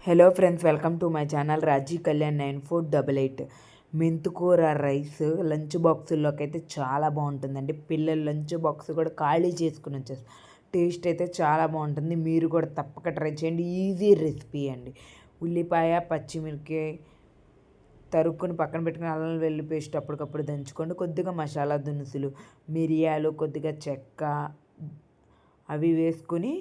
Hello friends, welcome to my channel Raji Kalyan 9488. మెంతుకూర rice lunch బాక్సుల్లోకి అయితే చాలా బాగుంటుందండి. పిల్లలు లంచ్ బాక్స్ కూడా ఖాళీ చేసుకుని వచ్చేస్తారు. టేస్ట్ అయితే చాలా బాగుంటుంది. మీరు కూడా తప్పక ట్రై చేయండి. ఈజీ రెసిపీ అండి. ఉల్లిపాయ, పచ్చిమిరపకాయ తరుక్కుని పక్కన పెట్టుకుని అల్లం వెల్లుల్లి పేస్ట్ అప్పటికప్పుడు దంచుకోండి. కొద్దిగా మసాలా దినుసులు, మిరియాలు, కొద్దిగా చెక్క అవి వేసుకుని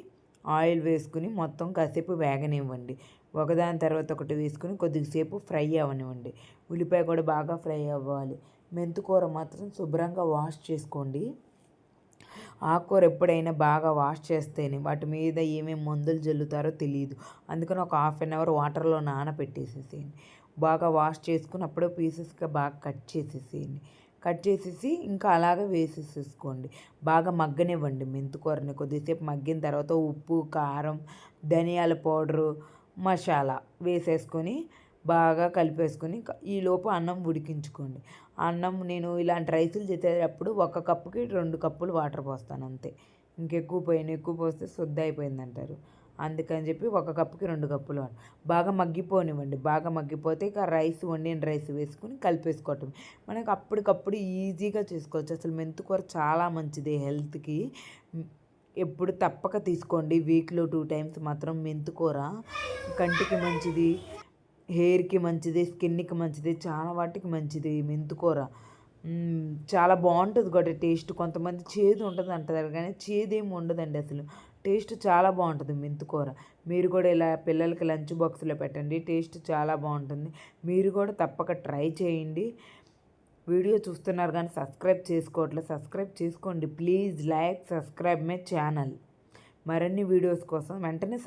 ఆయిల్ వేసుకుని మొత్తం కాసేపు వేగనివ్వండి. ఒకదాని తర్వాత ఒకటి వేసుకుని కొద్దిసేపు ఫ్రై అవ్వనివ్వండి. ఉల్లిపాయ కూడా బాగా ఫ్రై అవ్వాలి. మెంతికూర మాత్రం శుభ్రంగా వాష్ చేసుకోండి. ఆకుకూర ఎప్పుడైనా బాగా వాష్ చేస్తేనే వాటి మీద ఏమేమి మందులు జల్లుతారో తెలియదు. అందుకని ఒక హాఫ్ అన్ అవర్ వాటర్లో నానబెట్టేసేసేయండి. బాగా వాష్ చేసుకుని అప్పుడే పీసెస్గా బాగా కట్ చేసేసేయండి. కట్ చేసేసి ఇంకా అలాగే వేసేసేసుకోండి. బాగా మగ్గనివ్వండి మెంతికూరని. కొద్దిసేపు మగ్గిన తర్వాత ఉప్పు, కారం, ధనియాల పౌడరు, మసాలా వేసేసుకొని బాగా కలిపేసుకొని ఈలోపు అన్నం ఉడికించుకోండి. అన్నం నేను ఇలాంటి రైసులు చేసేటప్పుడు 1 కప్పుకి 2 కప్పులు వాటర్ పోస్తాను అంతే. ఎక్కువ పోస్తే శుద్ధ అయిపోయిందంటారు. అందుకని చెప్పి 1 కప్పుకి 2 కప్పులు బాగా మగ్గిపోనివ్వండి. బాగా మగ్గిపోతే ఇక వండిన రైస్ వేసుకుని కలిపేసుకోవటం. మనకు అప్పటికప్పుడు ఈజీగా చేసుకోవచ్చు. అసలు మెంతికూర చాలా మంచిది హెల్త్కి. ఎప్పుడు తప్పక తీసుకోండి. వీక్లో 2 టైమ్స్ మాత్రం మెంతికూర కంటికి మంచిది, హెయిర్కి మంచిది, స్కిన్కి మంచిది, చాలా వాటికి మంచిది మెంతికూర. చాలా బాగుంటుంది కూడా టేస్ట్. కొంతమంది చేదు ఉంటుంది అంటారు కానీ చేదేమి ఉండదండి. అసలు టేస్ట్ చాలా బాగుంటుంది మెంతికూర. మీరు కూడా ఇలా పిల్లలకి లంచ్ బాక్స్లో పెట్టండి. టేస్ట్ చాలా బాగుంటుంది. మీరు కూడా తప్పక ట్రై చేయండి. వీడియో చూస్తున్నారు కానీ సబ్స్క్రైబ్ చేసుకోవట్లేదు. సబ్స్క్రైబ్ చేసుకోండి please. Like, subscribe my channel. మరిన్ని వీడియోస్ కోసం వెంటనే